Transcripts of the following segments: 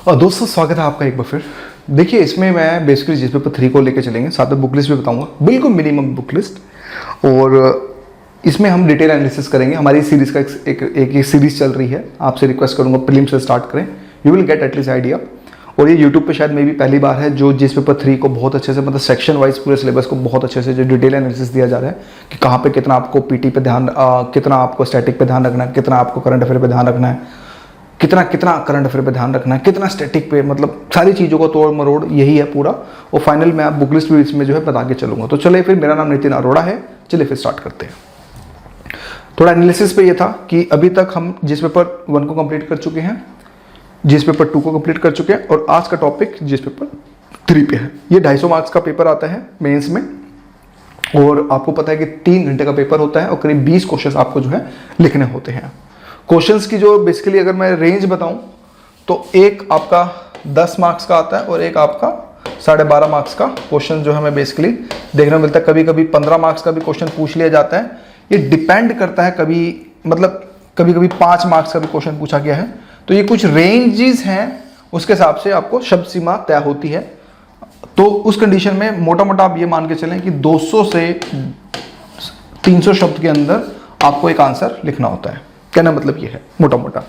और दोस्तों स्वागत है आपका एक बार फिर। देखिए इसमें मैं बेसिकली जिस पेपर 3 को लेकर चलेंगे, साथ में बुक लिस्ट भी बताऊंगा, बिल्कुल मिनिमम बुक लिस्ट। और इसमें हम डिटेल एनालिसिस करेंगे। हमारी सीरीज़ का एक सीरीज़ चल रही है। आपसे रिक्वेस्ट करूंगा प्रीलिम से स्टार्ट करें, you will get at least idea. और ये यूट्यूब पे शायद मे भी पहली बार है जो जिस पेपर 3 को बहुत अच्छे से, मतलब सेक्शन वाइज पूरे सिलेबस को बहुत अच्छे से जो डिटेल एनालिसिस दिया जा रहा है कि कहाँ पे कितना आपको पीटी पे ध्यान, कितना आपको स्टैटिक पे ध्यान रखना है, कितना आपको करंट अफेयर पे ध्यान रखना है, कितना करंट अफेयर पे ध्यान रखना है, कितना स्टैटिक पे, मतलब सारी चीज़ों को तोड़ मरोड़ यही है पूरा। और फाइनल में आप बुक लिस्ट भी इसमें जो है बता के चलूँगा। तो चलिए फिर, मेरा नाम नितिन अरोड़ा है, चलिए फिर स्टार्ट करते हैं। थोड़ा एनालिसिस पे ये था कि अभी तक हम जिस पेपर 1 को कंप्लीट कर चुके हैं, जिस पेपर 2 को कंप्लीट कर चुके हैं, और आज का टॉपिक जिस पेपर 3 पे है। ये 250 मार्क्स का पेपर आता है मेंस में, और आपको पता है कि 3 घंटे का पेपर होता है और करीब 20 क्वेश्चन आपको जो है लिखने होते हैं। क्वेश्चंस की जो बेसिकली अगर मैं रेंज बताऊं तो एक आपका 10 मार्क्स का आता है और एक आपका 12.5 मार्क्स का क्वेश्चन जो हमें बेसिकली देखने को मिलता है। कभी कभी 15 मार्क्स का भी क्वेश्चन पूछ लिया जाता है। ये डिपेंड करता है, कभी कभी 5 मार्क्स का भी क्वेश्चन पूछा गया है। तो ये कुछ रेंजेस हैं, उसके हिसाब से आपको शब्द सीमा तय होती है। तो उस कंडीशन में मोटा मोटा आप ये मान के चलें कि 200 से 300 शब्द के अंदर आपको एक आंसर लिखना होता है। कहना मतलब ये है मोटा मोटा।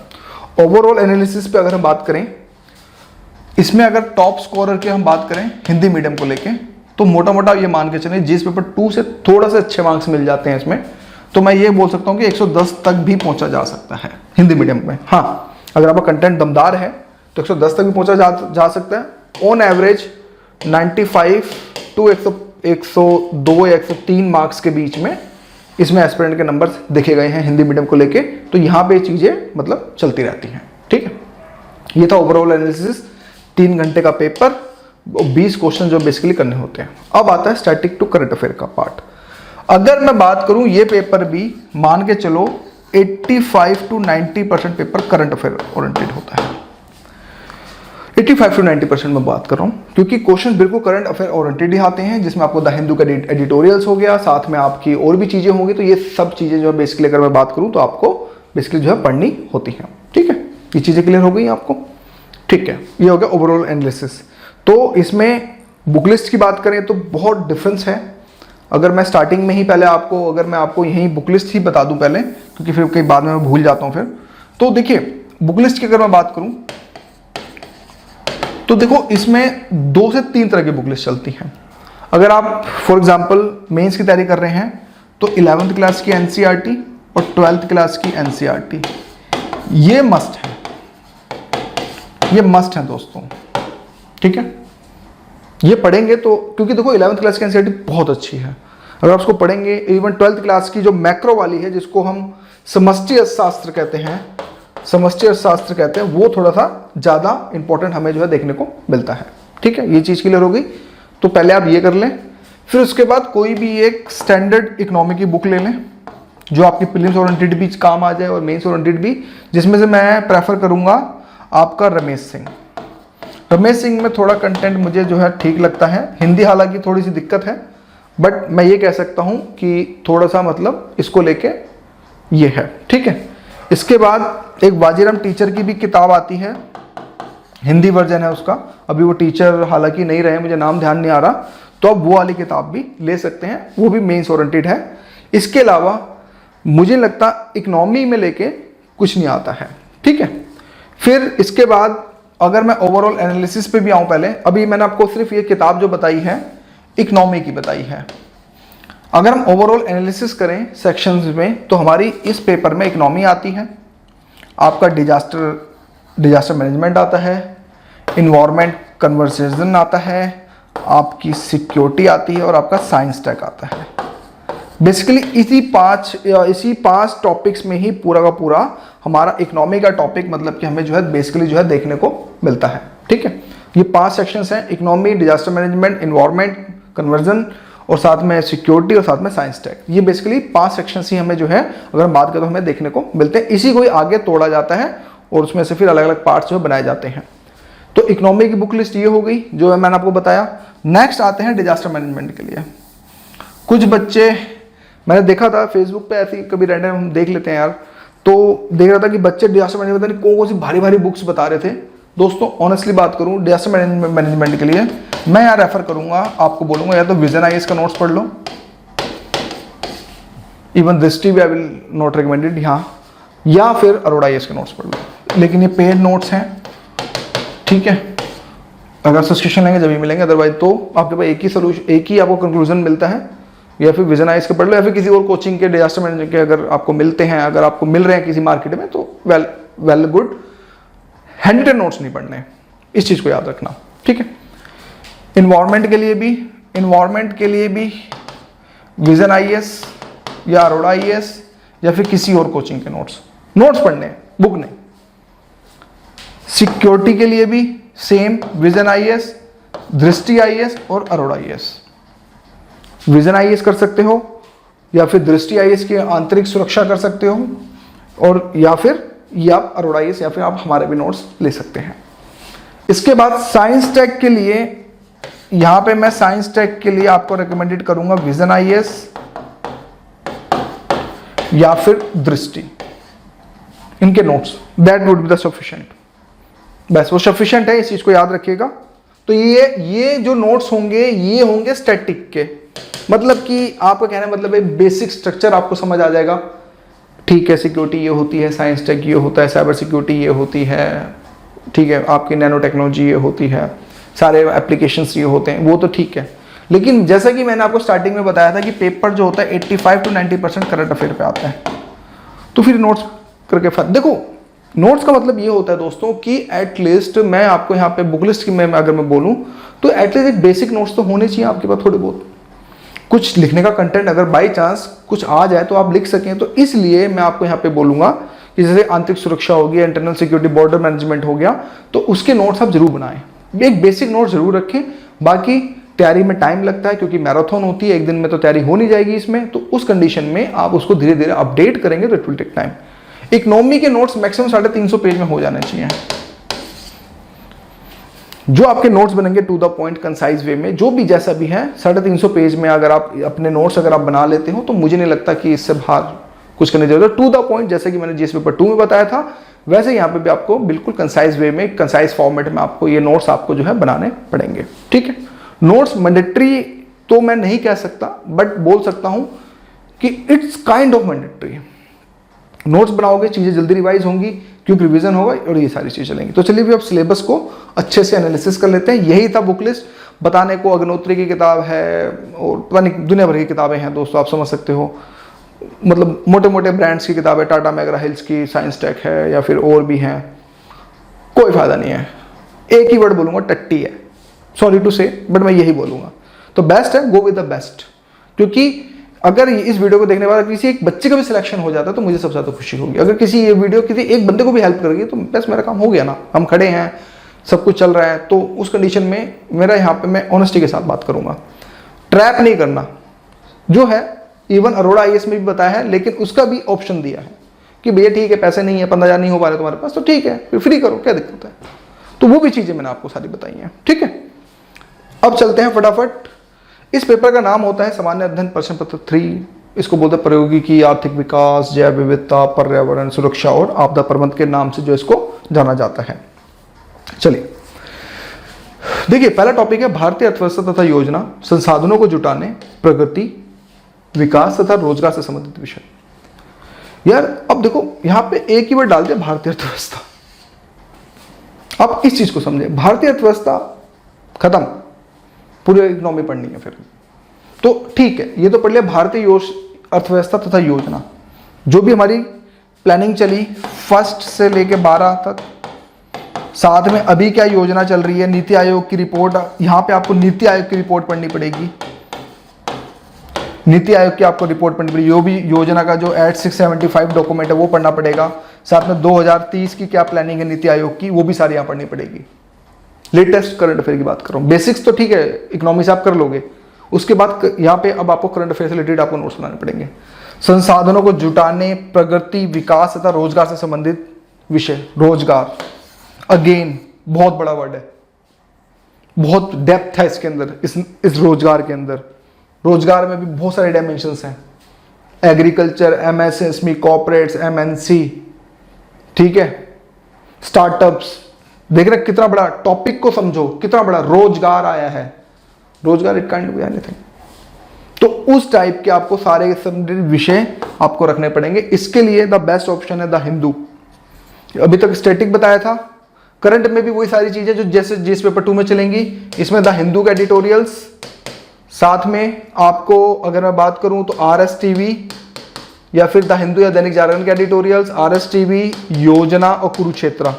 ओवरऑल एनालिसिस पे अगर हम बात करें, इसमें अगर टॉप स्कोरर की हम बात करें हिंदी मीडियम को लेके, तो मोटा मोटा ये मान के चलें जिस पेपर 2 से थोड़ा सा अच्छे मार्क्स मिल जाते हैं इसमें, तो मैं ये बोल सकता हूँ कि 110 तक भी पहुंचा जा सकता है हिंदी मीडियम में। हाँ, अगर आपका कंटेंट दमदार है तो 110 तक भी पहुंचा जा सकता है। ऑन एवरेज 95 टू 102 या 103 मार्क्स के बीच में इसमें एस्पिरेंट के नंबर्स देखे गए हैं हिंदी मीडियम को लेके। तो यहाँ पे चीज़ें मतलब चलती रहती हैं। ठीक है, ये था ओवरऑल एनालिसिस। 3 घंटे का पेपर, 20 क्वेश्चन जो बेसिकली करने होते हैं। अब आता है स्टैटिक टू करंट अफेयर का पार्ट। अगर मैं बात करूं, ये पेपर भी मान के चलो 85 to 90% paper current affair oriented होता है। 85 टू 90% में बात कर रहा हूँ, क्योंकि क्वेश्चन बिल्कुल करंट अफेयर ओरिएंटेड ही आते हैं, जिसमें आपको द हिंदू का एडिटोरियल्स हो गया, साथ में आपकी और भी चीज़ें होंगी। तो ये सब चीज़ें जो है बेसिकली अगर मैं बात करूँ तो आपको बेसिकली जो है पढ़नी होती हैं। ठीक है, ये चीज़ें क्लियर हो गई आपको। ठीक है, ये हो गया ओवरऑल एनालिसिस। तो इसमें बुक लिस्ट की बात करें तो बहुत डिफरेंस है। अगर मैं स्टार्टिंग में ही पहले आपको, अगर मैं आपको यही बुक लिस्ट ही बता दूं पहले, क्योंकि फिर कई बाद में मैं भूल जाता हूं फिर। तो देखिए बुक लिस्ट की अगर मैं बात करूं तो देखो इसमें 2 से 3 तरह की बुक लिस्ट चलती हैं। अगर आप फॉर एग्जांपल मेंस की तैयारी कर रहे हैं तो 11th क्लास की एनसीईआरटी और 12th क्लास की एनसीईआरटी ये मस्ट है, ये मस्ट है दोस्तों। ठीक है, ये पढ़ेंगे तो, क्योंकि देखो 11th क्लास की एनसीईआरटी बहुत अच्छी है। अगर आप उसको पढ़ेंगे, इवन 12th क्लास की जो मैक्रो वाली है, जिसको हम समष्टि अर्थशास्त्र कहते हैं, वो थोड़ा सा ज़्यादा इंपॉर्टेंट हमें जो है देखने को मिलता है। ठीक है, ये चीज़ क्लियर हो गई। तो पहले आप ये कर लें, फिर उसके बाद कोई भी एक स्टैंडर्ड इकोनॉमी की बुक ले लें जो आपकी प्रीलिम्स ओरिएंटेड भी काम आ जाए और मेंस ओरिएंटेड भी, जिसमें से मैं प्रेफर करूँगा आपका रमेश सिंह में थोड़ा कंटेंट मुझे जो है ठीक लगता है। हिंदी हालांकि थोड़ी सी दिक्कत है, बट मैं ये कह सकता हूँ कि थोड़ा सा मतलब इसको लेके ये है। ठीक है, इसके बाद एक बाजीराम टीचर की भी किताब आती है, हिंदी वर्जन है उसका। अभी वो टीचर हालांकि नहीं रहे, मुझे नाम ध्यान नहीं आ रहा, तो अब वो वाली किताब भी ले सकते हैं, वो भी मेंस ओरिएंटेड है। इसके अलावा मुझे लगता इकोनॉमी में लेके कुछ नहीं आता है। ठीक है, फिर इसके बाद अगर मैं ओवरऑल एनालिसिस पे भी आऊं, पहले अभी मैंने आपको सिर्फ ये किताब जो बताई है इकोनॉमी की बताई है। अगर हम ओवरऑल एनालिसिस करें सेक्शंस में, तो हमारी इस पेपर में इकोनॉमी आती है, आपका डिजास्टर मैनेजमेंट आता है, इन्वायरमेंट कन्वर्सेशन आता है, आपकी सिक्योरिटी आती है और आपका साइंस टेक आता है। बेसिकली इसी पांच टॉपिक्स में ही पूरा का पूरा हमारा इकोनॉमी का टॉपिक, मतलब कि हमें जो है बेसिकली जो है देखने को मिलता है। ठीक है, ये 5 सेक्शंस हैं, economy, disaster management, environment, conversion और साथ में सिक्योरिटी और साथ में साइंस टेक। ये बेसिकली 5 सेक्शंस ही हमें जो है अगर हम बात करें तो हमें देखने को मिलते हैं। इसी को ही आगे तोड़ा जाता है और उसमें से फिर अलग अलग पार्ट्स जो बनाए जाते हैं। तो इकोनॉमी की बुक लिस्ट ये हो गई जो मैंने आपको बताया। नेक्स्ट आते हैं डिजास्टर मैनेजमेंट के लिए। कुछ बच्चे मैंने देखा था फेसबुक पे, ऐसी कभी रैंडम हम देख लेते हैं यार, तो देख रहा था कि बच्चे डिजास्टर मैनेजमेंट पता नहीं कौन सी भारी भारी बुक्स बता रहे थे। दोस्तों ऑनेस्टली बात करूं, डिजास्टर मैनेजमेंट के लिए मैं यहाँ रेफर करूंगा, आपको बोलूंगा या तो विजन आईएएस का नोट्स पढ़ लो, इवन दृष्टि भी आई विल नॉट रिकमेंडेड यहाँ, या फिर अरोड़ा आईएएस के नोट्स पढ़ लो। लेकिन ये पेड नोट्स हैं, ठीक है, अगर सब्सक्रिप्शन लेंगे जब भी मिलेंगे, अदरवाइज तो आपके पास एक ही सोल्यूशन, एक ही आपको कंक्लूजन मिलता है, या फिर विजन आईएएस के पढ़ लो या फिर किसी और कोचिंग के डिजास्टर मैनेजमेंट के अगर आपको मिलते हैं, अगर आपको मिल रहे हैं किसी मार्केट में तो वेल गुड, हैंड नोट्स नहीं पढ़ने, इस चीज को याद रखना, ठीक है। इन्वायरमेंट के लिए भी विजन आईएएस या अरोड़ा आईएएस या फिर किसी और कोचिंग के नोट्स पढ़ने, बुक नहीं। सिक्योरिटी के लिए भी सेम, विजन आईएएस, दृष्टि आईएएस और अरोड़ा आईएएस। विजन आईएएस कर सकते हो या फिर दृष्टि आईएएस की आंतरिक सुरक्षा कर सकते हो, और या फिर आप अरोड़ा आईएएस या फिर आप हमारे भी नोट्स ले सकते हैं। इसके बाद साइंस टेक के लिए, यहां पे मैं साइंस टेक के लिए आपको रिकमेंडेड करूंगा विजन आईएएस या फिर दृष्टि, इनके notes, that would be the sufficient. बस वो सफिशिएंट है, इस चीज को याद रखिएगा। तो ये जो नोट्स होंगे ये होंगे स्टैटिक के, मतलब कि आपका कहने मतलब है बेसिक स्ट्रक्चर आपको समझ आ जाएगा, ठीक है। सिक्योरिटी ये होती है, साइंस टेक ये होता है, साइबर सिक्योरिटी ये होती है, ठीक है, आपकी नैनो टेक्नोलॉजी ये होती है, सारे एप्लीकेशंस ये होते हैं, वो तो ठीक है। लेकिन जैसा कि मैंने आपको स्टार्टिंग में बताया था कि पेपर जो होता है 85 to 90% करंट अफेयर पे आता है, तो फिर नोट्स करके देखो, नोट्स का मतलब ये होता है दोस्तों कि एटलीस्ट मैं आपको यहाँ पे बुक लिस्ट की में अगर मैं बोलूँ तो एटलीस्ट एक बेसिक नोट्स तो होने चाहिए आपके पास, थोड़े बहुत कुछ लिखने का कंटेंट अगर बाई चांस कुछ आ जाए तो आप लिख सकें। तो इसलिए मैं आपको यहाँ पे बोलूंगा कि जैसे आंतरिक सुरक्षा हो गया, इंटरनल सिक्योरिटी, बॉर्डर मैनेजमेंट हो गया, तो उसके नोट्स आप जरूर बनाएं, एक बेसिक नोट जरूर रखें। बाकी तैयारी में टाइम लगता है क्योंकि मैराथन होती है, एक दिन में तो तैयारी हो नहीं जाएगी इसमें, तो उस कंडीशन में आप उसको धीरे धीरे अपडेट करेंगे तो it will take time. Economy के नोट्स मैक्सिमम 350 पेज में हो जाने चाहिए, जो आपके नोट्स बनेंगे to the point concise way में, जो भी जैसा भी है 350 पेज में अगर आप अपने नोट्स अगर आप बना लेते हो तो मुझे नहीं लगता कि इससे बाहर कुछ करने जरूरत है। टू द पॉइंट जैसे कि मैंने जीएस पेपर 2 में बताया था, वैसे यहाँ पे भी आपको बिल्कुल कंसाइज वे में, कंसाइज फॉर्मेट में आपको ये नोट्स आपको जो है बनाने पड़ेंगे, ठीक है। नोट्स मैंडेटरी तो मैं नहीं कह सकता, बट बोल सकता हूं कि it's kind of mandatory. Notes बनाओगे चीजें जल्दी रिवाइज होंगी क्योंकि रिवीजन होगा और ये सारी चीजें चलेंगी। तो चलिए भी अब सिलेबस को अच्छे से एनालिसिस कर लेते हैं। यही था बुक लिस्ट बताने को। अग्निहोत्री की किताब है और पता नहीं दुनिया भर की किताबें हैं दोस्तों, आप समझ सकते हो, मतलब मोटे मोटे ब्रांड्स की किताबें, टाटा मैग्रा हिल्स की साइंस टेक है या फिर और भी हैं, कोई फायदा नहीं है। एक ही वर्ड बोलूंगा, टट्टी है, सॉरी टू से, बट मैं यही बोलूंगा। तो बेस्ट है, गो विद द बेस्ट, क्योंकि अगर इस वीडियो को देखने बाद किसी एक बच्चे का भी सिलेक्शन हो जाता है तो मुझे सबसे ज्यादा खुशी होगी। अगर किसी ये वीडियो किसी एक बंदे को भी हेल्प करेगी तो बस मेरा काम हो गया ना, हम खड़े हैं, सब कुछ चल रहा है। तो उस कंडीशन में मेरा यहाँ पे मैं ऑनेस्टी के साथ बात करूंगा, ट्रैप नहीं करना। जो है इवन अरोड़ा आईएएस में भी बताया है, लेकिन उसका भी ऑप्शन दिया है कि भैया ठीक है, पैसे नहीं है, 15,000 नहीं हो पा रहे तुम्हारे पास, तो ठीक है, फिर फ्री करो, क्या दिक्कत है। तो वो भी चीजें मैंने आपको सारी बताई हैं, ठीक है। अब चलते हैं फटाफट। इस पेपर का नाम होता है सामान्य अध्ययन प्रश्न पत्र 3। इसको बोलते हैं प्रौद्योगिकी, आर्थिक विकास, जैव विविधता, पर्यावरण सुरक्षा और आपदा प्रबंध के नाम से जो इसको जाना जाता है। चलिए देखिए, पहला टॉपिक है भारतीय अर्थव्यवस्था तथा योजना, संसाधनों को जुटाने, प्रगति, विकास तथा रोजगार से संबंधित विषय। यार अब देखो यहाँ पे एक ही वर्ड डाल दिया, भारतीय अर्थव्यवस्था। अब इस चीज को समझे, भारतीय अर्थव्यवस्था खत्म, पूरी इकोनॉमी पढ़नी है फिर तो ठीक है, ये तो पढ़ लिया भारतीय अर्थव्यवस्था तथा योजना। जो भी हमारी प्लानिंग चली 1 से लेके 12 तक, साथ में अभी क्या योजना चल रही है, नीति आयोग की रिपोर्ट, यहां पे आपको नीति आयोग की रिपोर्ट पढ़नी पड़ेगी, नीति आयोग की आपको रिपोर्ट पढ़नी पड़ेगी। जो भी योजना का जो एट 675 डॉक्यूमेंट है वो पढ़ना पड़ेगा। साथ में 2030 की क्या प्लानिंग है नीति आयोग की, वो भी सारी यहाँ पढ़नी पड़ेगी। लेटेस्ट करंट अफेयर की बात कर रहा हूँ, बेसिक्स तो ठीक है इकोनॉमी से आप कर लोगे, उसके बाद यहाँ पे अब आपको करंट अफेयर से रिलेटेड आपको नोट्स बनाने पड़ेंगे। संसाधनों को जुटाने, प्रगति, विकास तथा रोजगार से संबंधित विषय। रोजगार अगेन बहुत बड़ा वर्ड है, बहुत डेप्थ है इसके अंदर, इस रोजगार के अंदर। रोजगार में भी बहुत सारे डायमेंशंस हैं, एग्रीकल्चर, एमएसएमई, कॉर्पोरेट्स, एमएनसी, ठीक है, स्टार्टअप्स, देख रहे कितना बड़ा टॉपिक को समझो, कितना बड़ा रोजगार आया है, रोजगार इट काइंड ऑफ एनीथिंग। तो उस टाइप के आपको सारे विषय आपको रखने पड़ेंगे। इसके लिए द बेस्ट ऑप्शन है द हिंदू। अभी तक स्टैटिक बताया था, करंट में भी वही सारी चीजें जो जैसे जिस पेपर 2 में चलेंगी, इसमें द हिंदू के एडिटोरियल्स, साथ में आपको अगर मैं बात करूं तो RS TV या फिर द हिंदू या दैनिक जागरण के एडिटोरियल्स, RS TV, योजना और कुरुक्षेत्र,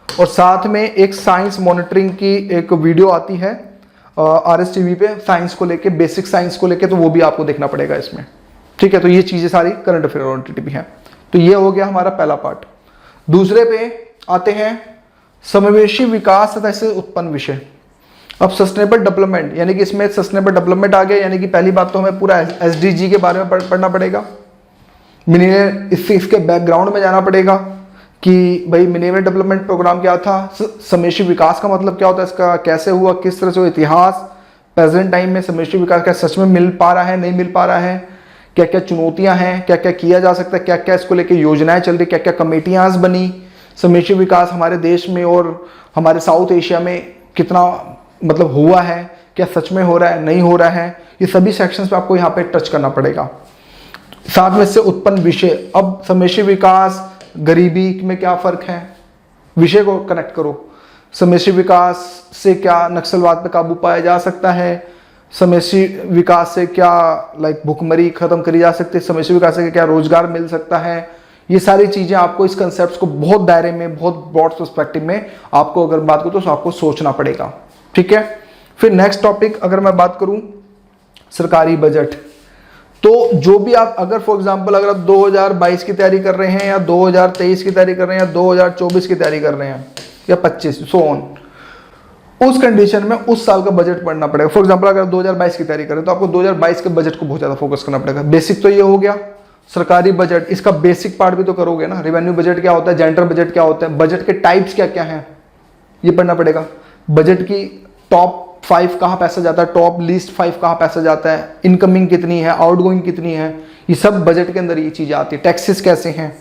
और साथ में एक साइंस मॉनिटरिंग की एक वीडियो आती है RS TV पे साइंस को लेके, बेसिक साइंस को लेके, तो वो भी आपको देखना पड़ेगा इसमें, ठीक है। तो ये चीजें सारी करंट अफेयर ओरिएंटेड भी हैं। तो ये हो गया हमारा पहला पार्ट। दूसरे पे आते हैं समावेशी विकास तथा इससे उत्पन्न विषय। अब सस्टेनेबल डेवलपमेंट, यानी कि इसमें सस्टेनेबल डेवलपमेंट आ गया, यानी कि पहली बात तो हमें पूरा SDG के बारे में पढ़ना पड़ेगा, इसके बैकग्राउंड में जाना पड़ेगा कि भाई मिलेनियम डेवलपमेंट प्रोग्राम क्या था, समावेशी विकास का मतलब क्या होता है, इसका कैसे हुआ, किस तरह से, इतिहास, प्रेजेंट टाइम में समावेशी विकास क्या सच में मिल पा रहा है, नहीं मिल पा रहा है, क्या क्या चुनौतियां हैं, क्या क्या किया जा सकता है, क्या क्या इसको लेके योजनाएं चल रही, क्या क्या कमेटियां बनी, समावेशी विकास हमारे देश में और हमारे साउथ एशिया में कितना मतलब हुआ है, क्या सच में हो रहा है, नहीं हो रहा है, ये सभी सेक्शंस पे आपको यहाँ पे टच करना पड़ेगा। साथ में से उत्पन्न विषय, अब समावेशी विकास गरीबी में क्या फर्क है, विषय को कनेक्ट करो। समावेशी विकास से क्या नक्सलवाद पे काबू पाया जा सकता है, समावेशी विकास से क्या भुखमरी खत्म करी जा सकती है, समावेशी विकास से क्या रोजगार मिल सकता है, ये सारी चीजें आपको इस कंसेप्ट को बहुत दायरे में, बहुत ब्रॉड पर्सपेक्टिव में आपको अगर बात करूं तो आपको सोचना पड़ेगा, ठीक है। फिर नेक्स्ट टॉपिक अगर मैं बात करूं सरकारी बजट, तो जो भी आप अगर फॉर एग्जांपल अगर आप 2022 की तैयारी कर रहे हैं या 2023 की तैयारी कर रहे हैं या 2024 की तैयारी कर रहे हैं या 25 सो ऑन, उस कंडीशन में उस साल का बजट पढ़ना पड़ेगा। फॉर एग्जांपल अगर 2022 की तैयारी करें तो आपको 2022 के बजट को बहुत ज्यादा फोकस करना पड़ेगा। बेसिक तो ये हो गया सरकारी बजट, इसका बेसिक पार्ट भी तो करोगे ना, रेवेन्यू बजट क्या होता है, जेंडर बजट क्या होता है, बजट के टाइप्स क्या क्या हैं, ये पढ़ना पड़ेगा। बजट की टॉप 5 कहाँ पैसा जाता है, टॉप लीस्ट 5 कहाँ पैसा जाता है, इनकमिंग कितनी है, आउटगोइंग कितनी है, ये सब बजट के अंदर ये चीजें आती है। टैक्सेस कैसे हैं,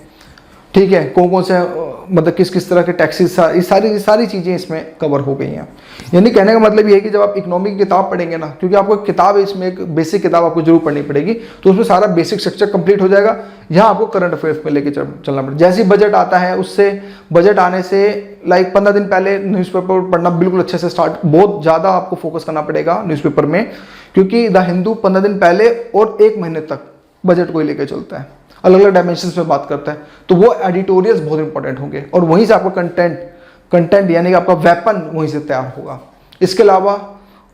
ठीक है, कौन से मतलब किस किस तरह के टैक्सेस, ये सारी चीजें इसमें कवर हो गई हैं। यानी कहने का मतलब ये है कि जब आप इकोनॉमी की किताब पढ़ेंगे ना, क्योंकि आपको किताब इसमें एक बेसिक किताब आपको जरूर पढ़नी पड़ेगी, तो उसमें सारा बेसिक स्ट्रक्चर कंप्लीट हो जाएगा। यहाँ आपको करंट अफेयर्स में लेके चलना पड़ेगा। जैसे ही बजट आता है, उससे बजट आने से 15 दिन पहले न्यूज़पेपर पढ़ना बिल्कुल अच्छे से स्टार्ट, बहुत ज़्यादा आपको फोकस करना पड़ेगा न्यूज़पेपर में, क्योंकि द हिंदू 15 दिन पहले और 1 महीने तक बजट को ही लेकर चलता है, अलग अलग डायमेंशन में बात करता है। तो वो एडिटोरियल्स बहुत इंपॉर्टेंट होंगे और वहीं से आपका कंटेंट यानी कि आपका वेपन वहीं से तैयार होगा। इसके अलावा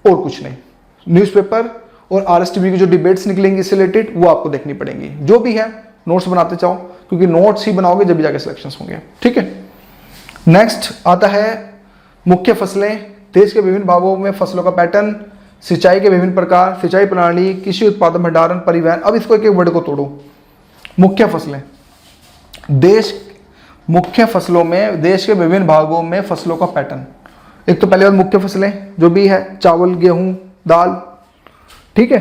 और कुछ नहीं। न्यूज़पेपर और RS TV की जो डिबेट्स निकलेंगी इससे रिलेटेड वो आपको देखनी पड़ेंगी। जो भी है नोट्स बनाते जाओ, क्योंकि नोट्स ही बनाओगे जब भी जाके सिलेक्शंस होंगे, ठीक है। नेक्स्ट आता है मुख्य फसलें, देश के विभिन्न भागों में फसलों का पैटर्न, सिंचाई के विभिन्न प्रकार, सिंचाई प्रणाली, कृषि उत्पादन भंडारण, परिवहन। अब इसको एक एक वर्ड को तोड़ो। मुख्य फसलें, मुख्य फसलों में देश के विभिन्न भागों में फसलों का पैटर्न। एक तो पहले बात मुख्य फसलें जो भी है, चावल, गेहूं, दाल, ठीक है,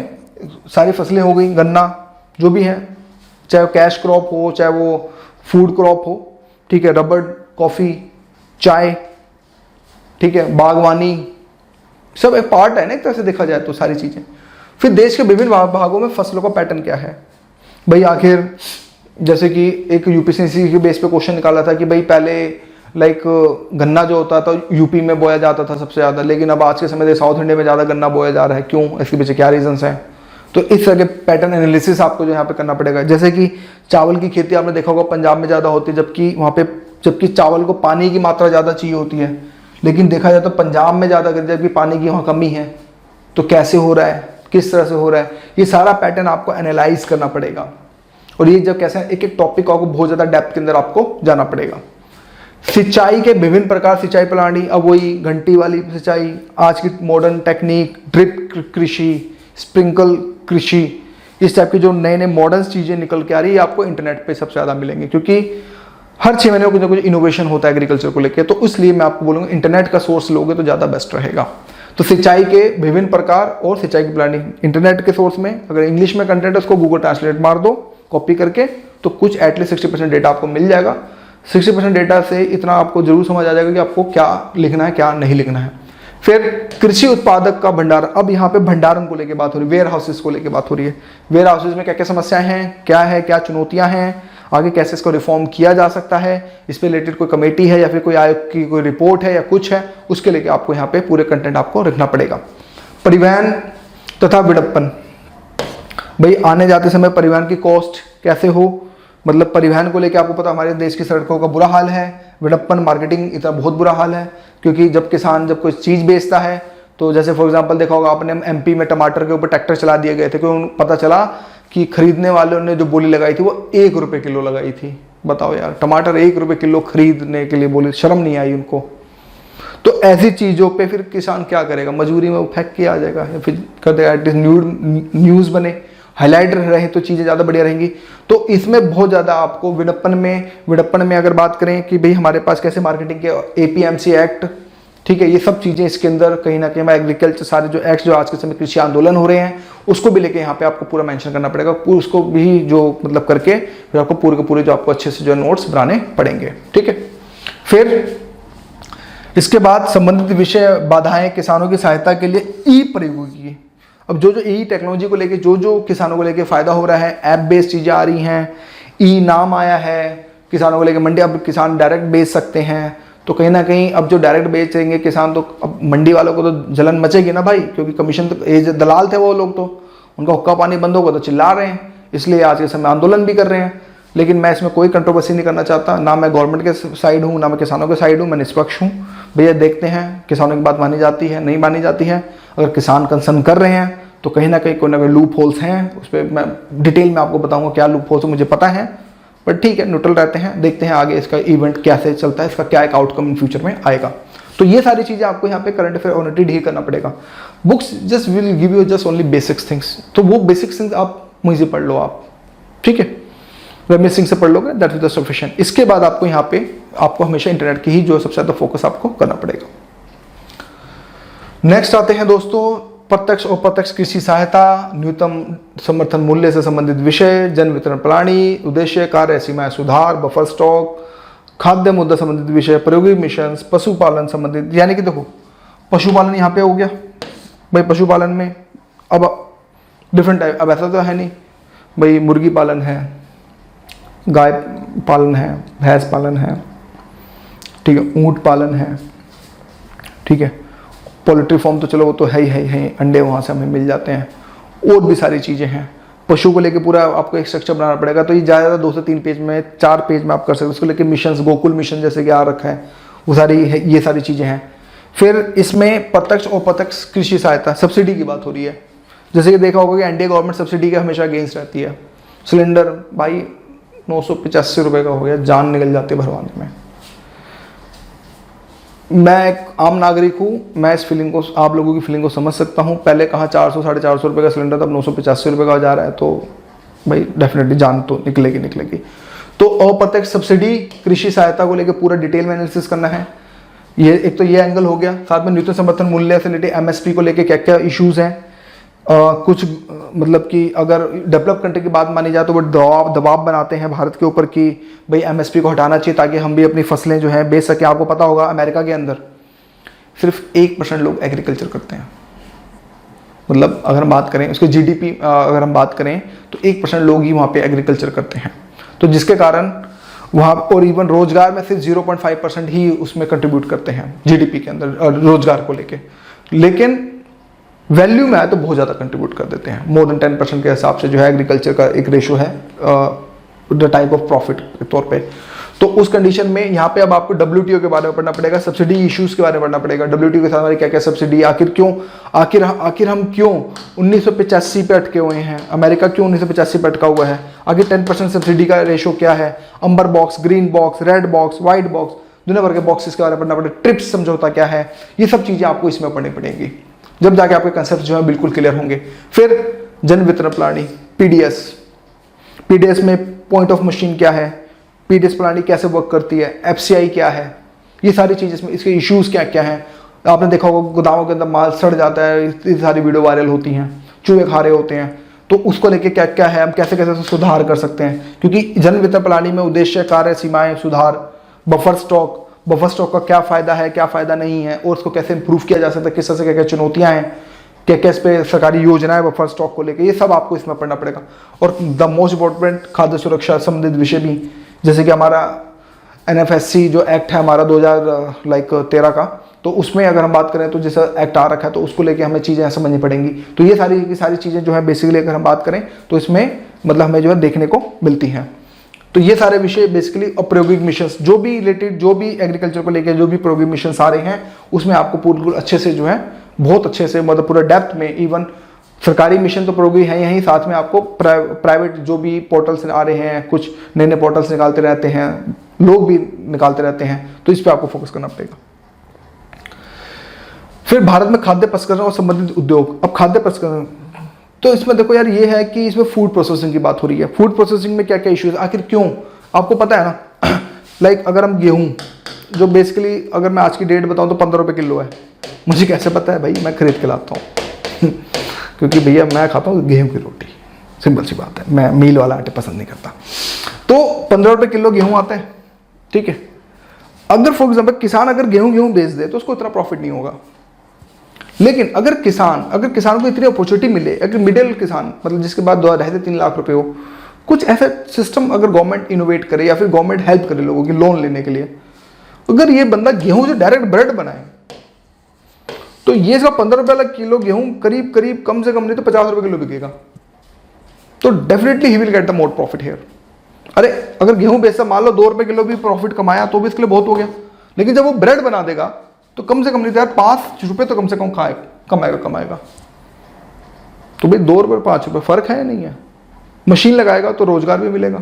सारी फसलें हो गई, गन्ना, जो भी है, चाहे वो कैश क्रॉप हो, चाहे वो फूड क्रॉप हो, ठीक है, रबर, कॉफी, चाय, ठीक है, बागवानी, सब एक पार्ट है ना एक तरह से देखा जाए तो सारी चीजें। फिर देश के विभिन्न भागों में फसलों का पैटर्न क्या है भाई। आखिर जैसे कि एक यूपीएससी के बेस पे क्वेश्चन निकाला था कि भाई पहले गन्ना जो होता था यूपी में बोया जाता था सबसे ज़्यादा, लेकिन अब आज के समय में साउथ इंडिया में ज़्यादा गन्ना बोया जा रहा है, क्यों, इसके पीछे क्या रीजंस हैं। तो इस तरह के पैटर्न एनालिसिस आपको जो यहाँ पे करना पड़ेगा। जैसे कि चावल की खेती आपने देखा होगा पंजाब में ज़्यादा होती है, जबकि चावल को पानी की मात्रा ज़्यादा चाहिए होती है, लेकिन देखा जाए तो पंजाब में ज़्यादा, जबकि पानी की वहाँ कमी है। तो कैसे हो रहा है, किस तरह से हो रहा है, ये सारा पैटर्न आपको एनालाइज करना पड़ेगा। और ये जब कैसे एक एक टॉपिक को बहुत ज़्यादा डेप्थ के अंदर आपको जाना पड़ेगा। सिंचाई के विभिन्न प्रकार, सिंचाई प्रणाली, अब वही घंटी वाली सिंचाई, आज की मॉडर्न टेक्निक, ड्रिप कृषि, स्प्रिंकल कृषि, इस टाइप की जो नए नए मॉडर्न चीज़ें निकल के आ रही है आपको इंटरनेट पे सबसे ज़्यादा मिलेंगी, क्योंकि हर 6 महीने में कुछ ना कुछ इनोवेशन होता है एग्रीकल्चर को लेकर। तो इसलिए मैं आपको बोलूँगा इंटरनेट का सोर्स लोगे तो ज़्यादा बेस्ट रहेगा। तो सिंचाई के विभिन्न प्रकार और सिंचाई की प्लानिंग इंटरनेट के सोर्स में, अगर इंग्लिश में कंटेंट है उसको गूगल ट्रांसलेट मार दो कॉपी करके, तो कुछ एटलीस्ट 60% डेटा आपको मिल जाएगा। 60% डेटा से इतना आपको जरूर समझ आ जाएगा कि आपको क्या लिखना है क्या नहीं लिखना है। फिर कृषि उत्पादक का भंडारण, अब यहाँ पे भंडारण को लेके बात हो रही है, वेयर हाउसेस को लेके बात हो रही है। वेयर हाउसेस में क्या क्या समस्याएं हैं, क्या है, क्या चुनौतियां हैं, आगे कैसे इसको रिफॉर्म किया जा सकता है, इस पे रिलेटेड कोई कमेटी है या फिर कोई आयोग की कोई रिपोर्ट है या कुछ है, उसके लेके आपको यहाँ पे पूरे कंटेंट आपको रखना पड़ेगा। परिवहन तथा विडप्पन, भाई आने जाते समय परिवहन की कॉस्ट कैसे हो, मतलब परिवहन को लेकर आपको पता हमारे देश की सड़कों का बुरा हाल है। विडप्पन मार्केटिंग इतना बहुत बुरा हाल है, क्योंकि जब किसान जब कोई चीज़ बेचता है तो जैसे फॉर एग्जांपल देखा होगा आपने, एमपी में टमाटर के ऊपर ट्रैक्टर चला दिए गए थे, क्योंकि पता चला कि खरीदने वालों ने जो बोली लगाई थी वो 1 रुपये किलो लगाई थी। बताओ यार, टमाटर 1 रुपये किलो खरीदने के लिए बोली, शर्म नहीं आई उनको। तो ऐसी चीज़ों पे फिर किसान क्या करेगा, मजबूरी में वो फेंक के आ जाएगा या फिर कर देगा। एटलीस्ट न्यूज़ बने, हाईलाइट रहे तो चीज़ें ज़्यादा बढ़िया रहेंगी। तो इसमें बहुत ज़्यादा आपको विडप्पन में अगर बात करें कि भाई हमारे पास कैसे मार्केटिंग के APMC एक्ट, ठीक है, ये सब चीज़ें इसके अंदर कहीं ना कहीं एग्रीकल्चर सारे जो एक्ट जो आज के समय कृषि आंदोलन हो रहे हैं उसको भी लेके यहाँ पे आपको पूरा मेंशन करना पड़ेगा, उसको भी जो मतलब करके फिर आपको पूरे के पूरे जो आपको अच्छे से जो नोट्स बनाने पड़ेंगे, ठीक है। फिर इसके बाद संबंधित विषय बाधाएं किसानों की सहायता के लिए ई प्रयोगी। अब जो ई टेक्नोलॉजी को लेके जो किसानों को लेके फायदा हो रहा है, ऐप बेस्ड चीज़ें आ रही हैं, ई नाम आया है किसानों को लेके, मंडी अब किसान डायरेक्ट बेच सकते हैं। तो कहीं ना कहीं अब जो डायरेक्ट बेचेंगे किसान, तो अब मंडी वालों को तो जलन मचेगी ना भाई, क्योंकि कमीशन तो ये दलाल थे वो लोग, तो उनका हुक्का पानी बंद होगा तो चिल्ला रहे हैं, इसलिए आज के समय आंदोलन भी कर रहे हैं। लेकिन मैं इसमें कोई कंट्रोवर्सी नहीं करना चाहता, ना मैं गवर्नमेंट के साइड हूँ ना मैं किसानों के साइड हूँ, मैं निष्पक्ष हूँ। भैया देखते हैं किसानों की बात मानी जाती है नहीं मानी जाती है। अगर किसान कंसर्न कर रहे हैं तो कहीं ना कोई लूप होल्स हैं, उस पर मैं डिटेल में आपको बताऊंगा क्या लूप होल्स मुझे पता है, पर ठीक है न्यूट्रल रहते हैं, देखते हैं आगे इसका इवेंट कैसे चलता है, इसका क्या एक आउटकम इन फ्यूचर में आएगा। तो ये सारी चीज़ें आपको यहाँ पे करंट अफेयर ऑलरेडी डील करना पड़ेगा। Books just will give you just only basics things, तो वो बेसिक्स थिंग्स आप मुझे पढ़ लो आप, ठीक है, रमेश सिंह से पढ़ लोगे, दैट इज द सफिशिएंट। इसके बाद आपको यहाँ पे आपको हमेशा इंटरनेट की ही जो सबसे ज़्यादा फोकस आपको करना पड़ेगा। नेक्स्ट आते हैं दोस्तों, प्रत्यक्ष और अप्रत्यक्ष कृषि सहायता, न्यूनतम समर्थन मूल्य से संबंधित विषय, जन वितरण प्रणाली, उद्देश्य, कार्य सीमाएं सुधार, बफर स्टॉक, खाद्य मुद्दा संबंधित विषय, प्रायोगिक मिशन, पशुपालन संबंधित, यानी कि देखो पशुपालन यहाँ पे हो गया भाई। पशुपालन में अब डिफरेंट टाइप, अब ऐसा तो है नहीं भाई, मुर्गी पालन है, गाय पालन है, भैंस पालन है, ठीक है, ऊंट पालन है, ठीक है, पोल्ट्री फार्म तो चलो वो तो है ही, अंडे वहाँ से हमें मिल जाते हैं, और भी सारी चीज़ें हैं। पशु को लेके पूरा आपको एक स्ट्रक्चर बनाना पड़ेगा, तो ये ज़्यादा 2 से 3 पेज में 4 पेज में आप कर सकते हो। उसको लेके मिशन, गोकुल मिशन जैसे कि आ रखा है, वो सारी है, ये सारी चीज़ें हैं। फिर इसमें प्रत्यक्ष और अप्रत्यक्ष कृषि सहायता, सब्सिडी की बात हो रही है। जैसे कि देखा होगा कि एनडीए गवर्नमेंट सब्सिडी के हमेशा अगेंस्ट रहती है। सिलेंडर भाई 985 रुपये का हो गया, जान निकल जाती है भरवाने में। मैं एक आम नागरिक हूँ, मैं इस फीलिंग को, आप लोगों की फीलिंग को समझ सकता हूँ। पहले कहाँ 400 साढ़े 400 रुपये का सिलेंडर था, अब 985 रुपये का जा रहा है, तो भाई डेफिनेटली जान तो निकलेगी। तो अप्रत्यक्ष सब्सिडी कृषि सहायता को लेकर पूरा डिटेल में एनालिसिस करना है। ये एक तो ये एंगल हो गया, साथ में न्यूनतम समर्थन मूल्य से रिलेटेड MSP को लेकर क्या क्या इश्यूज हैं। कुछ मतलब कि अगर डेवलप कंट्री की बात मानी जाए तो वो दबाव बनाते हैं भारत के ऊपर कि भाई MSP को हटाना चाहिए ताकि हम भी अपनी फसलें जो हैं बेच सकें। आपको पता होगा अमेरिका के अंदर सिर्फ 1% लोग एग्रीकल्चर करते हैं, मतलब अगर हम बात करें उसके GDP अगर हम बात करें तो 1% लोग ही वहाँ पे एग्रीकल्चर करते हैं। तो जिसके कारण वहाँ और इवन रोजगार में सिर्फ 0.5% ही उसमें कंट्रीब्यूट करते हैं GDP के अंदर रोजगार को लेके, लेकिन वैल्यू में आए तो बहुत ज़्यादा कंट्रीब्यूट कर देते हैं। मोर देन 10% के हिसाब से जो है एग्रीकल्चर का एक रेशो है द टाइप ऑफ प्रॉफिट के तौर पे। तो उस कंडीशन में यहाँ पे अब आपको WTO के बारे में पढ़ना पड़ेगा, सब्सिडी इश्यूज के बारे में पढ़ना पड़ेगा। WTO के साथ हमारी क्या क्या सब्सिडी, आखिर हम क्यों 1985 पे अटके हुए हैं, अमेरिका क्यों 1985 पे अटका हुआ है, आगे 10% सब्सिडी का रेशो क्या है, अंबर box, green box, red box, white box, दुनिया भर के बॉक्सेस के बारे में पढ़ना पड़ेगा। ट्रिप्स समझौता क्या है, ये सब चीज़ें आपको इसमें पढ़नी पड़ेंगी, जब जाके आपके कंसेप्ट जो है बिल्कुल क्लियर होंगे। फिर जन वितरण प्रणाली पीडीएस में पॉइंट ऑफ मशीन क्या है, पीडीएस प्रणाली कैसे वर्क करती है, FCI क्या है, ये सारी चीज़ इसमें, इसके इश्यूज क्या क्या हैं। आपने देखा होगा गोदामों के अंदर माल सड़ जाता है, इतनी सारी वीडियो वायरल होती हैं, चूहे खा रहे होते हैं, तो उसको लेके क्या क्या है, हम कैसे कैसे सुधार कर सकते हैं। क्योंकि जन वितरण प्रणाली में उद्देश्य, कार्य, सीमाएं, सुधार बफर स्टॉक का क्या फ़ायदा है, क्या फ़ायदा नहीं है, और उसको कैसे इंप्रूव किया जा सकता है, किस तरह से क्या क्या चुनौतियाँ हैं, क्या क्या इस पे सरकारी योजनाएं बफर स्टॉक को लेकर, ये सब आपको इसमें पढ़ना पड़ेगा। और द मोस्ट इंपॉर्टेंट खाद्य सुरक्षा संबंधित विषय भी, जैसे कि हमारा NFSC जो एक्ट है हमारा 2013 का, तो उसमें अगर हम बात करें तो जैसा एक्ट आ रखा है तो उसको लेके हमें चीज़ें समझनी पड़ेंगी। तो ये सारी की सारी चीज़ें जो है बेसिकली अगर हम बात करें तो इसमें मतलब हमें जो है देखने को मिलती हैं। तो ये सारे विषय बेसिकली प्रायोगिक मिशन जो भी रिलेटेड, जो भी एग्रीकल्चर को लेकर जो भी प्रायोगिक मिशन आ रहे हैं उसमें आपको पूरे अच्छे से जो है, बहुत अच्छे से मतलब पूरा डेप्थ में, इवन सरकारी मिशन तो प्रायोगिक है यहीं, साथ में आपको प्राइवेट जो भी पोर्टल्स आ रहे हैं, कुछ नए नए पोर्टल्स निकालते रहते हैं, लोग भी निकालते रहते हैं, तो इस पर आपको फोकस करना पड़ेगा। फिर भारत में खाद्य प्रसंस्करण और संबंधित उद्योग। अब खाद्य प्रसंस्करण तो इसमें देखो यार, ये है कि इसमें फूड प्रोसेसिंग की बात हो रही है। फूड प्रोसेसिंग में क्या क्या इश्यूज, आखिर क्यों, आपको पता है ना लाइक अगर हम गेहूं, जो बेसिकली अगर मैं आज की डेट बताऊं तो 15 रुपये किलो है। मुझे कैसे पता है भाई, मैं खरीद के लाता हूँ क्योंकि भैया मैं खाता हूँ गेहूं की रोटी, सिंपल सी बात है, मैं मील वाला आटे पसंद नहीं करता। तो 15 रुपये किलो गेहूं आता है, ठीक है। अगर फॉर एग्जाम्पल किसान अगर गेहूं बेच दे तो उसको इतना प्रॉफिट नहीं होगा, लेकिन अगर किसान को इतनी अपॉर्चुनिटी मिले, अगर मिडिल किसान मतलब जिसके बाद रहते 3 लाख रुपए हो, कुछ ऐसा सिस्टम अगर गवर्नमेंट इनोवेट करे या फिर गवर्नमेंट हेल्प करे लोगों की लोन लेने के लिए, अगर ये बंदा गेहूं से डायरेक्ट ब्रेड बनाए तो ये इसका 15 रुपये वाला किलो गेहूं करीब करीब कम से कम नहीं तो 50 रुपये किलो बिकेगा। तो definitely he will get the more profit here. अरे अगर गेहूं बेचता मान लो 2 रुपये किलो भी प्रॉफिट कमाया तो भी इसके लिए बहुत हो गया, लेकिन जब वो ब्रेड बना देगा तो कम से कम नहीं तो यार 5 रुपये तो कम से कम कमाएगा। तो भाई 2 रुपये 5 रुपये फर्क है या नहीं है। मशीन लगाएगा तो रोजगार भी मिलेगा,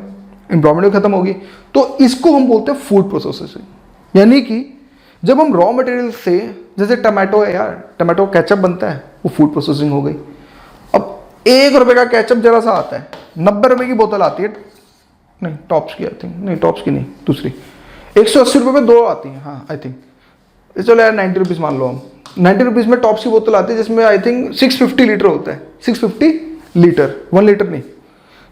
एम्प्लॉयमेंट भी खत्म होगी। तो इसको हम बोलते हैं फूड प्रोसेसिंग, यानी कि जब हम रॉ मटेरियल से, जैसे टमाटो है यार, टमाटो केचप बनता है, वो फूड प्रोसेसिंग हो गई। अब 1 रुपये का केचप जरा सा आता है, 90 रुपये की बोतल आती है, नहीं टॉप्स की आई थिंक, नहीं टॉप्स की नहीं दूसरी, 180 रुपये में 2 आती हैं, हाँ आई थिंक, चलो यार 90 रुपीज़ मान लो हम, 90 रुपीज़ में टॉप्स की बोतल आती है जिसमें आई थिंक 650 लीटर होता है, 650 लीटर, 1 लीटर नहीं।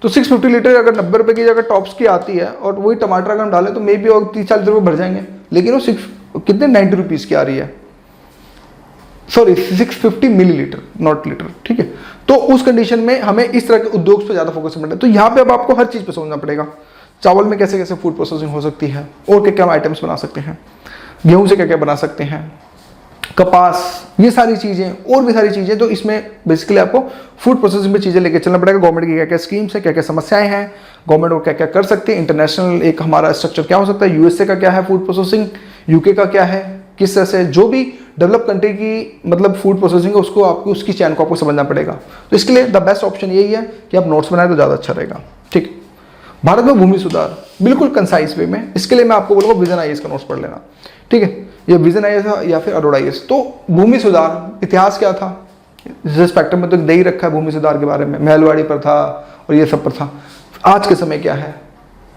तो 650 लीटर अगर 90 रुपये की जगह टॉप्स की आती है और वही टमाटर अगर हम डालें तो मे बी और 30-40 रुपये भर जाएंगे, लेकिन वो कितने 90 रुपीज़ की आ रही है, सॉरी 650 मिलीलीटर नॉट लीटर, ठीक है। तो उस कंडीशन में हमें इस तरह के उद्योग पर ज़्यादा फोकस करना है। तो यहाँ पे अब आपको हर चीज़ पे समझना पड़ेगा, चावल में कैसे कैसे फूड प्रोसेसिंग हो सकती है और क्या क्या आइटम्स बना सकते हैं, गेहूं से क्या क्या बना सकते हैं, कपास, ये सारी चीज़ें और भी सारी चीज़ें। तो इसमें बेसिकली आपको फूड प्रोसेसिंग में चीज़ें लेके चलना पड़ेगा। गवर्नमेंट की क्या क्या स्कीम्स है, क्या क्या समस्याएं हैं, गवर्नमेंट को क्या क्या कर सकती है, इंटरनेशनल एक हमारा स्ट्रक्चर क्या हो सकता है, USA का क्या है फूड प्रोसेसिंग, UK का क्या है, किस तरह से जो भी डेवलप कंट्री की मतलब फूड प्रोसेसिंग है उसको आपको उसकी चैन को आपको समझना पड़ेगा। तो इसके लिए द बेस्ट ऑप्शन यही है कि आप नोट्स बनाए तो ज़्यादा अच्छा रहेगा, ठीक। भारत में भूमि सुधार बिल्कुल कंसाइज वे में, इसके लिए मैं आपको बोलूँगा विजन IAS का नोट्स पढ़ लेना, ठीक है। ये विजन IAS या फिर अरोड़ा IAS। तो भूमि सुधार इतिहास क्या था, स्पेक्ट्रम में तो दे ही रखा है भूमि सुधार के बारे में, महलवाड़ी पर था और ये सब पर था। आज के समय क्या है,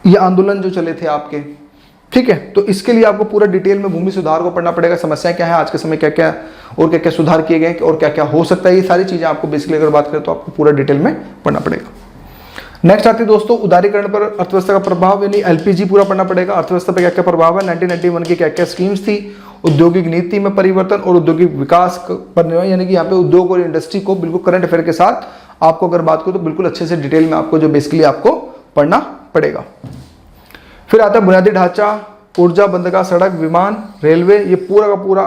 ये आंदोलन जो चले थे आपके, ठीक है। तो इसके लिए आपको पूरा डिटेल में भूमि सुधार को पढ़ना पड़ेगा, समस्याएं क्या है आज के समय, क्या क्या और क्या क्या सुधार किए गए और क्या क्या हो सकता है, ये सारी चीज़ें आपको बेसिकली अगर बात करें तो आपको पूरा डिटेल में पढ़ना पड़ेगा। नेक्स्ट आती है दोस्तों उदारीकरण पर अर्थव्यवस्था का प्रभाव, यानी LPG पूरा पढ़ना पड़ेगा। अर्थव्यवस्था पर क्या क्या प्रभाव है, 1991 की क्या क्या स्कीम्स थी, औद्योगिक नीति में परिवर्तन और औद्योगिक विकास पर निर्भर, यानी कि यहाँ पे उद्योग और इंडस्ट्री को बिल्कुल करंट अफेयर के साथ आपको अगर बात करो तो बिल्कुल अच्छे से डिटेल में आपको जो बेसिकली आपको पढ़ना पड़ेगा। फिर आता है बुनियादी ढांचा, ऊर्जा, बंदरगाह, सड़क, विमान, रेलवे, ये पूरा का पूरा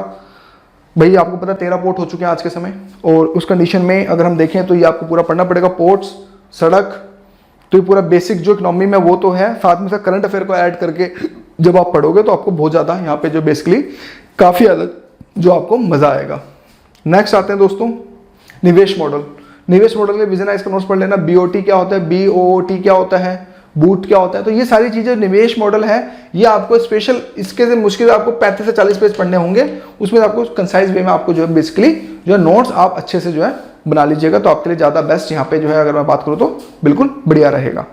भाई आपको पता 13 पोर्ट हो चुके हैं आज के समय, और उस कंडीशन में अगर हम देखें तो ये आपको पूरा पढ़ना पड़ेगा। पोर्ट्स, सड़क, तो ये पूरा बेसिक जो इकोनॉमी में वो तो है, साथ में करंट अफेयर को ऐड करके जब आप पढ़ोगे तो आपको बहुत ज़्यादा यहाँ पे जो बेसिकली काफ़ी अलग जो आपको मज़ा आएगा। नेक्स्ट आते हैं दोस्तों निवेश मॉडल। निवेश मॉडल के विजन IAS का नोट्स पढ़ लेना। BOT क्या होता है, BOOT क्या होता है, बूट क्या होता है। तो ये सारी चीज़ें निवेश मॉडल है, ये आपको स्पेशल इसके से मुश्किल आपको 35 से 40 पेज पढ़ने होंगे, उसमें आपको कंसाइज वे में आपको जो है बेसिकली जो है नोट्स आप अच्छे से जो है बना लीजिएगा, तो आपके लिए ज़्यादा बेस्ट यहाँ पे जो है अगर मैं बात करूँ तो बिल्कुल बढ़िया रहेगा।